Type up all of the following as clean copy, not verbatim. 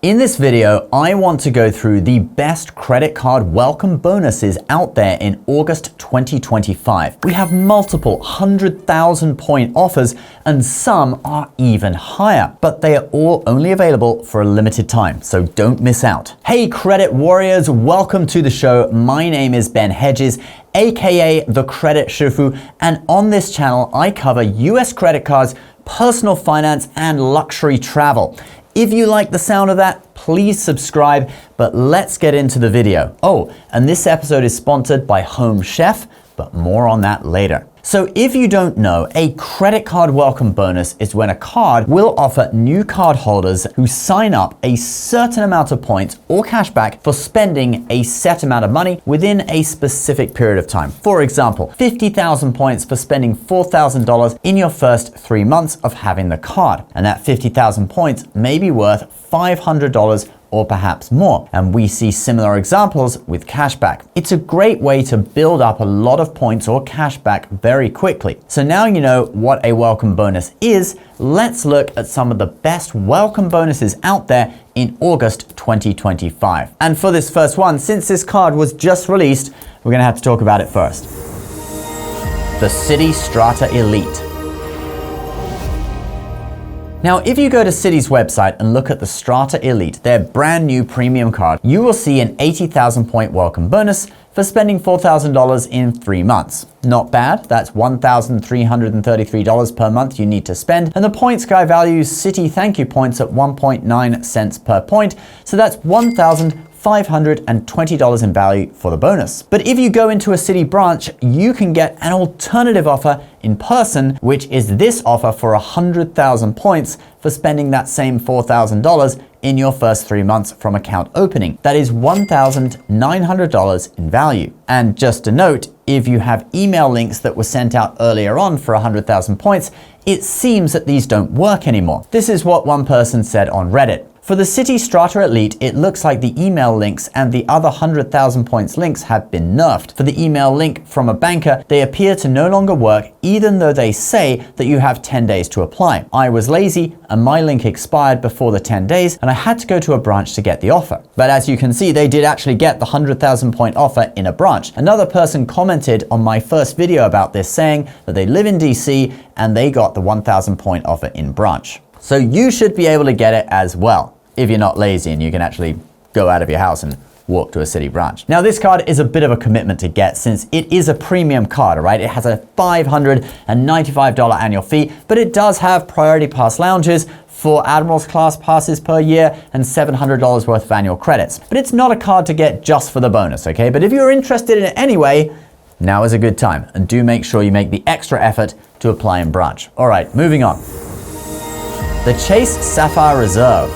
In this video, I want to go through the best credit card welcome bonuses out there in August 2025. We have multiple 100,000 point offers and some are even higher, but they are all only available for a limited time, so don't miss out. Hey credit warriors, welcome to the show. My name is Ben Hedges, aka the Credit Shifu, and on this channel I cover US credit cards, personal finance, and luxury travel. If you like the sound of that, please subscribe, but let's get into the video. Oh, and this episode is sponsored by Home Chef, but more on that later. So if you don't know, a credit card welcome bonus is when a card will offer new card holders who sign up a certain amount of points or cashback for spending a set amount of money within a specific period of time. For example, 50,000 points for spending $4,000 in your first 3 months of having the card. And that 50,000 points may be worth $500 or perhaps more. And we see similar examples with cashback. It's a great way to build up a lot of points or cashback very quickly. So now you know what a welcome bonus is, let's look at some of the best welcome bonuses out there in August 2025. And for this first one, since this card was just released, we're gonna have to talk about it first. The Citi Strata Elite. Now, if you go to Citi's website and look at the Strata Elite, their brand new premium card, you will see an 80,000 point welcome bonus for spending $4,000 in 3 months. Not bad, that's $1,333 per month you need to spend, and the points guy values Citi thank you points at 1.9 cents per point, so that's $1,520 in value for the bonus. But if you go into a Citi branch, you can get an alternative offer in person, which is this offer for 100,000 points for spending that same $4,000 in your first 3 months from account opening. That is $1,900 in value. And just a note, if you have email links that were sent out earlier on for 100,000 points, it seems that these don't work anymore. This is what one person said on Reddit. For the Citi Strata Elite, it looks like the email links and the other 100,000 points links have been nerfed. For the email link from a banker, they appear to no longer work, even though they say that you have 10 days to apply. I was lazy and my link expired before the 10 days and I had to go to a branch to get the offer. But as you can see, they did actually get the 100,000 point offer in a branch. Another person commented on my first video about this saying that they live in DC and they got the 1,000 point offer in branch. So you should be able to get it as well, if you're not lazy and you can actually go out of your house and walk to a Citi branch. Now this card is a bit of a commitment to get since it is a premium card, right? It has a $595 annual fee, but it does have priority pass lounges, 4 Admirals class passes per year, and $700 worth of annual credits. But it's not a card to get just for the bonus, okay? But if you're interested in it anyway, now is a good time. And do make sure you make the extra effort to apply in branch. All right, moving on. The Chase Sapphire Reserve.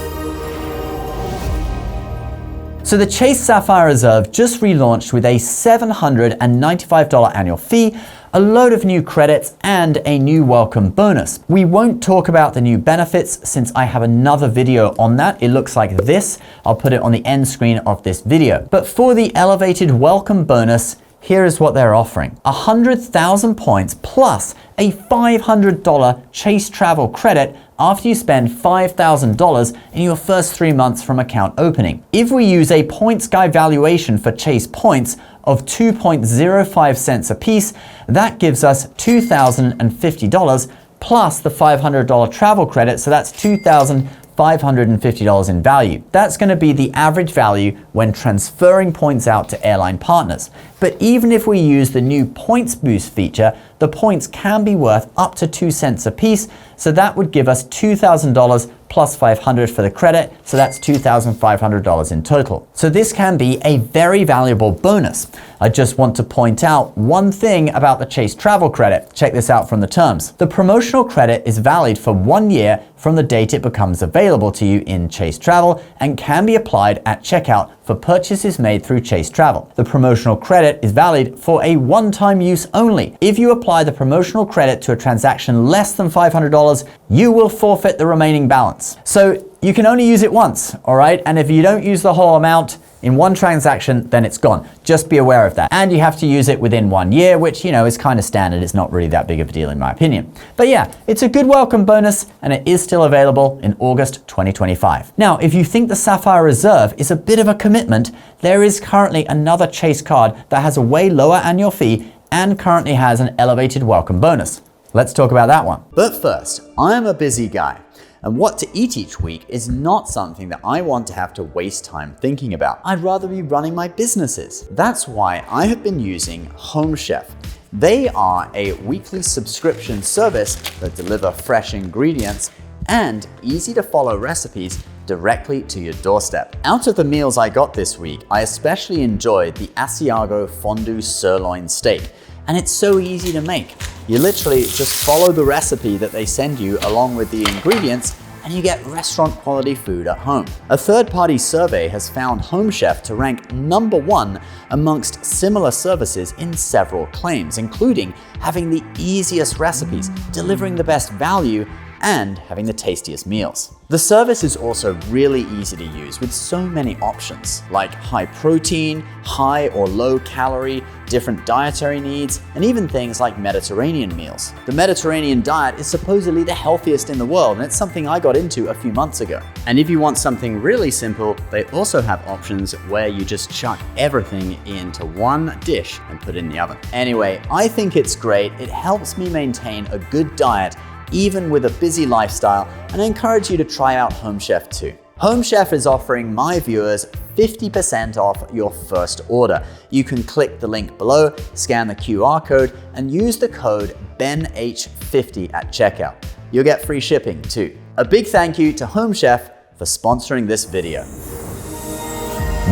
So the Chase Sapphire Reserve just relaunched with a $795 annual fee, a load of new credits, and a new welcome bonus. We won't talk about the new benefits since I have another video on that. It looks like this. I'll put it on the end screen of this video. But for the elevated welcome bonus, here is what they're offering. 100,000 points plus a $500 Chase travel credit after you spend $5,000 in your first 3 months from account opening. If we use a points guy valuation for Chase points of 2.05 cents a piece, that gives us $2,050 plus the $500 travel credit, so that's $2,550 in value. That's going to be the average value when transferring points out to airline partners. But even if we use the new points boost feature, the points can be worth up to 2 cents a piece, so that would give us $2,000 plus $500 for the credit, so that's $2,500 in total. So this can be a very valuable bonus. I just want to point out one thing about the Chase travel credit. Check this out from the terms. The promotional credit is valid for 1 year from the date it becomes available to you in Chase Travel and can be applied at checkout for purchases made through Chase Travel. The promotional credit is valid for a one-time use only. If you apply the promotional credit to a transaction less than $500, you will forfeit the remaining balance. So you can only use it once, all right? And if you don't use the whole amount in one transaction, then it's gone. Just be aware of that. And you have to use it within 1 year, which, you know, is kind of standard. It's not really that big of a deal in my opinion. But yeah, it's a good welcome bonus and it is still available in August 2025. Now, if you think the Sapphire Reserve is a bit of a commitment, there is currently another Chase card that has a way lower annual fee and currently has an elevated welcome bonus. Let's talk about that one. But first, I am a busy guy. And what to eat each week is not something that I want to have to waste time thinking about. I'd rather be running my businesses. That's why I have been using Home Chef. They are a weekly subscription service that deliver fresh ingredients and easy to follow recipes directly to your doorstep. Out of the meals I got this week, I especially enjoyed the Asiago fondue sirloin steak. And it's so easy to make. You literally just follow the recipe that they send you along with the ingredients and you get restaurant quality food at home. A third-party survey has found Home Chef to rank #1 amongst similar services in several claims, including having the easiest recipes, delivering the best value, and having the tastiest meals. The service is also really easy to use with so many options, like high protein, high or low calorie, different dietary needs, and even things like Mediterranean meals. The Mediterranean diet is supposedly the healthiest in the world, and it's something I got into a few months ago. And if you want something really simple, they also have options where you just chuck everything into one dish and put it in the oven. Anyway, I think it's great. It helps me maintain a good diet even with a busy lifestyle, and I encourage you to try out Home Chef too. Home Chef is offering my viewers 50% off your first order. You can click the link below, scan the QR code, and use the code BENH50 at checkout. You'll get free shipping too. A big thank you to Home Chef for sponsoring this video.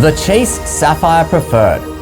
The Chase Sapphire Preferred.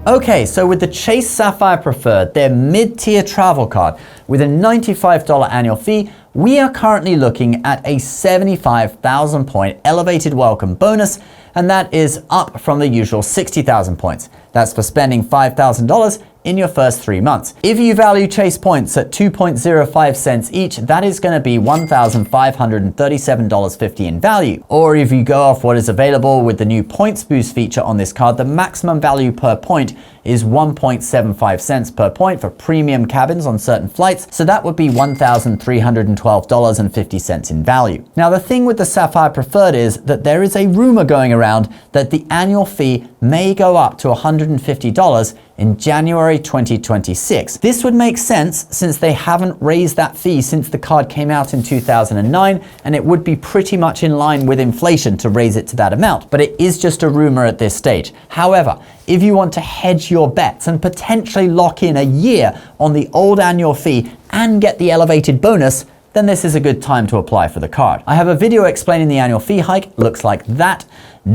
Okay, so with the Chase Sapphire Preferred, their mid-tier travel card with a $95 annual fee, we are currently looking at a 75,000 point elevated welcome bonus, and that is up from the usual 60,000 points. That's for spending $5,000 in your first 3 months. If you value Chase points at 2.05 cents each, that is going to be $1,537.50 in value. Or if you go off what is available with the new points boost feature on this card, the maximum value per point is 1.75 cents per point for premium cabins on certain flights. So that would be $1,312.50 in value. Now, the thing with the Sapphire Preferred is that there is a rumor going around that the annual fee may go up to $150 in January 2026. This would make sense since they haven't raised that fee since the card came out in 2009, and it would be pretty much in line with inflation to raise it to that amount. But it is just a rumor at this stage. However, if you want to hedge your bets and potentially lock in a year on the old annual fee and get the elevated bonus, then this is a good time to apply for the card. I have a video explaining the annual fee hike, looks like that.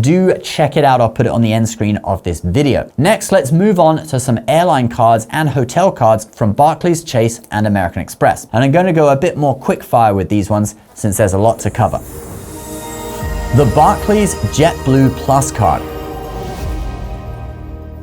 Do check it out, I'll put it on the end screen of this video. Next, let's move on to some airline cards and hotel cards from Barclays, Chase, and American Express. And I'm gonna go a bit more quick fire with these ones since there's a lot to cover. The Barclays JetBlue Plus card.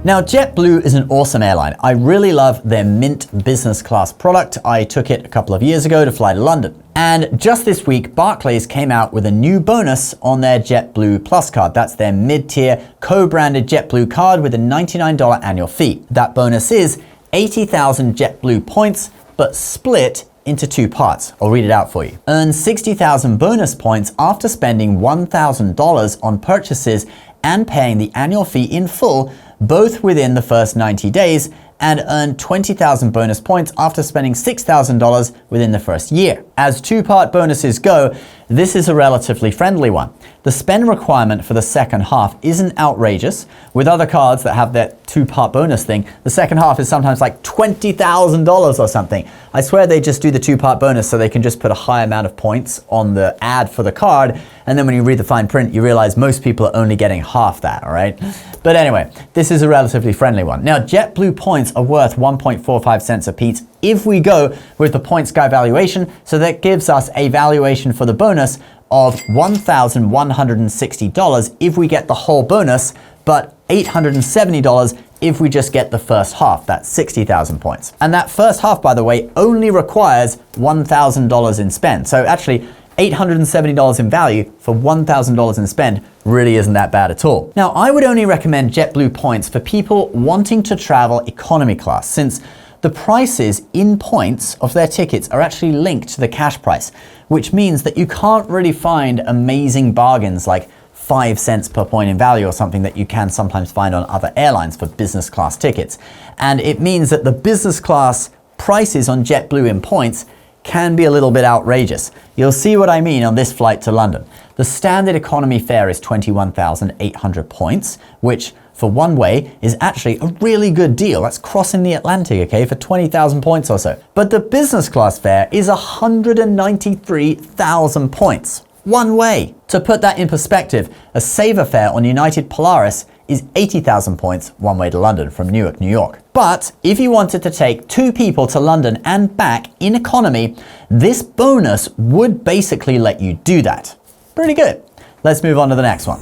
Now, JetBlue is an awesome airline. I really love their Mint business class product. I took it a couple of years ago to fly to London. And just this week, Barclays came out with a new bonus on their JetBlue Plus card. That's their mid-tier co-branded JetBlue card with a $99 annual fee. That bonus is 80,000 JetBlue points, but split into 2 parts. I'll read it out for you. Earn 60,000 bonus points after spending $1,000 on purchases and paying the annual fee in full, both within the first 90 days, and earn 20,000 bonus points after spending $6,000 within the first year. As 2-part bonuses go, this is a relatively friendly one. The spend requirement for the second half isn't outrageous. With other cards that have that 2-part bonus thing, the second half is sometimes like $20,000 or something. I swear they just do the 2-part bonus so they can just put a high amount of points on the ad for the card, and then when you read the fine print, you realize most people are only getting half that, all right? But anyway, this is a relatively friendly one. Now, JetBlue points are worth 1.45 cents a piece if we go with the Points Guy valuation, so that gives us a valuation for the bonus of $1,160 if we get the whole bonus, but $870 if we just get the first half, that's 60,000 points. And that first half, by the way, only requires $1,000 in spend. So actually, $870 in value for $1,000 in spend really isn't that bad at all. Now, I would only recommend JetBlue points for people wanting to travel economy class, since the prices in points of their tickets are actually linked to the cash price, which means that you can't really find amazing bargains like 5 cents per point in value or something that you can sometimes find on other airlines for business class tickets. And it means that the business class prices on JetBlue in points can be a little bit outrageous. You'll see what I mean on this flight to London. The standard economy fare is 21,800 points, which for one way is actually a really good deal. That's crossing the Atlantic, okay, for 20,000 points or so. But the business class fare is 193,000 points. One way. To put that in perspective, a saver fare on United Polaris is 80,000 points one way to London from Newark, New York. But if you wanted to take 2 people to London and back in economy, this bonus would basically let you do that. Pretty good. Let's move on to the next one.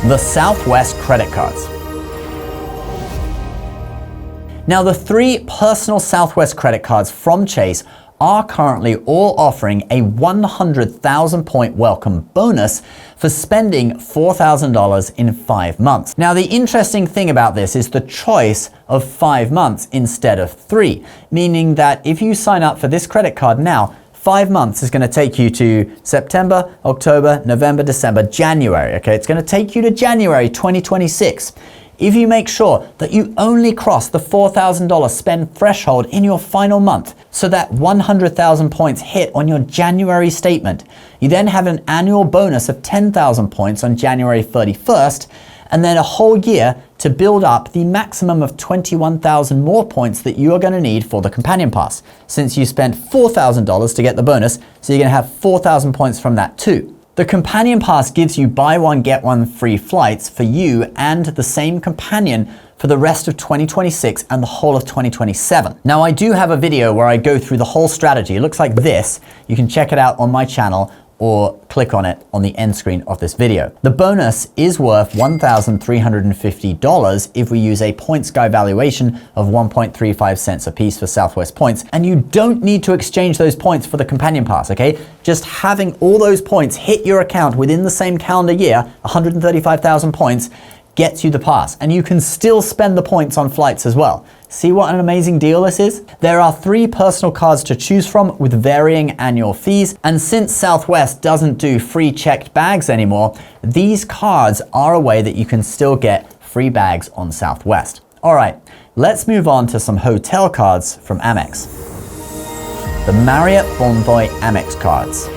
The Southwest credit cards. Now, the 3 personal Southwest credit cards from Chase are currently all offering a 100,000 point welcome bonus for spending $4,000 in 5 months. Now, the interesting thing about this is the choice of 5 months instead of 3, meaning that if you sign up for this credit card now, 5 months is going to take you to September, October, November, December, January, okay? It's going to take you to January 2026. If you make sure that you only cross the $4,000 spend threshold in your final month, so that 100,000 points hit on your January statement, you then have an annual bonus of 10,000 points on January 31st, and then a whole year to build up the maximum of 21,000 more points that you are going to need for the companion pass, since you spent $4,000 to get the bonus, so you're going to have 4,000 points from that too. The companion pass gives you buy one, get one free flights for you and the same companion for the rest of 2026 and the whole of 2027. Now, I do have a video where I go through the whole strategy. It looks like this. You can check it out on my channel or click on it on the end screen of this video. The bonus is worth $1,350 if we use a points guy valuation of 1.35 cents a piece for Southwest points, and you don't need to exchange those points for the companion pass, okay? Just having all those points hit your account within the same calendar year, 135,000 points, gets you the pass, and you can still spend the points on flights as well. See what an amazing deal this is? There are 3 personal cards to choose from with varying annual fees, and since Southwest doesn't do free checked bags anymore, these cards are a way that you can still get free bags on Southwest. All right, let's move on to some hotel cards from Ammex. The Marriott Bonvoy Ammex cards.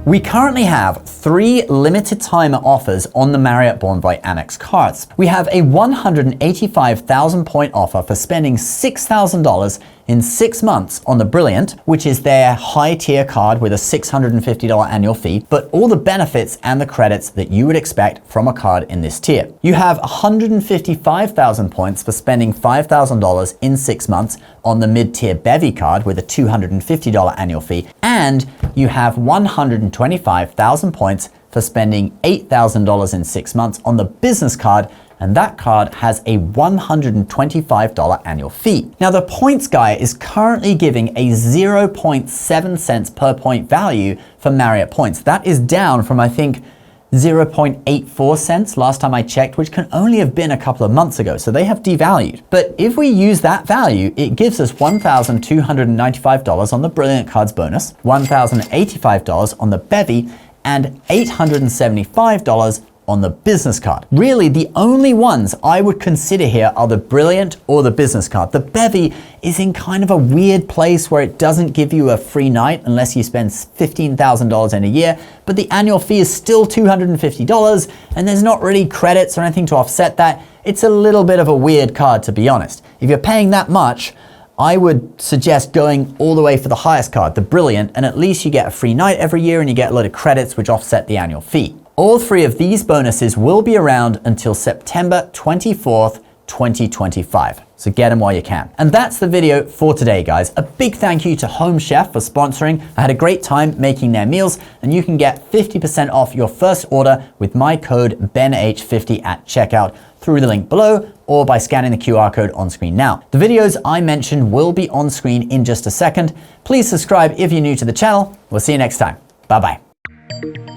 We currently have 3 limited time offers on the Marriott Bonvoy Ammex cards. We have a 185,000 point offer for spending $6,000 in 6 months on the Brilliant, which is their high tier card with a $650 annual fee, but all the benefits and the credits that you would expect from a card in this tier. You have 155,000 points for spending $5,000 in 6 months on the mid-tier Bevy card with a $250 annual fee, and you have 125,000 points for spending $8,000 in 6 months on the business card, and that card has a $125 annual fee. Now, the points guy is currently giving a 0.7 cents per point value for Marriott points. That is down from, I think, 0.84 cents last time I checked, which can only have been a couple of months ago, so they have devalued. But if we use that value, it gives us $1,295 on the Brilliant Cards bonus, $1,085 on the Bevy, and $875 on the business card. Really, the only ones I would consider here are the Brilliant or the business card. The Bevy is in kind of a weird place where it doesn't give you a free night unless you spend $15,000 in a year, but the annual fee is still $250, and there's not really credits or anything to offset that. It's a little bit of a weird card, to be honest. If you're paying that much, I would suggest going all the way for the highest card, the Brilliant, and at least you get a free night every year and you get a load of credits which offset the annual fee. All 3 of these bonuses will be around until September 24th, 2025. So get them while you can. And that's the video for today, guys. A big thank you to Home Chef for sponsoring. I had a great time making their meals, and you can get 50% off your first order with my code BENH50 at checkout through the link below, or by scanning the QR code on screen now. The videos I mentioned will be on screen in just a second. Please subscribe if you're new to the channel. We'll see you next time. Bye-bye.